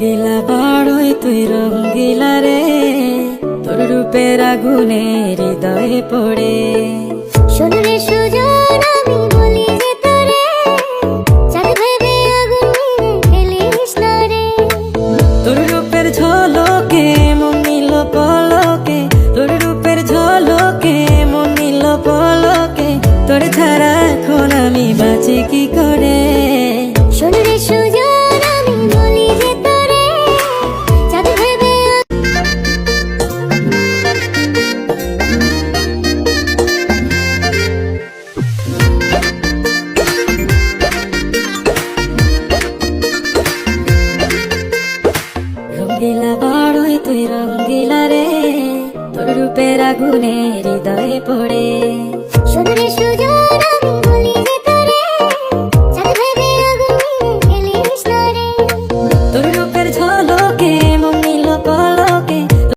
রঙ্গিলা বাড়ই তুই রঙ্গিলা রে, তোর রূপের আগুনে হৃদয়ে পড়ে। শোন রে সুজন আমি বলি যে তোরে, চাঁদ ভেবে আগুন নিয়ে ফেলিস না রে। তোর রূপের ঝলকে মন নিল পলকে, তোর রূপের ঝলকে মন নিল পলকে, তোর ছাড়া এখন আমি বাঁচি কি করে। শোন রে সুজন আমি বলি যে তোরে, চাঁদ ভেবে রঙ্গিলা বাড়ই তুই রঙ্গিলা রে, তোর রূপের আগুনে হৃদয়ে পড়ে।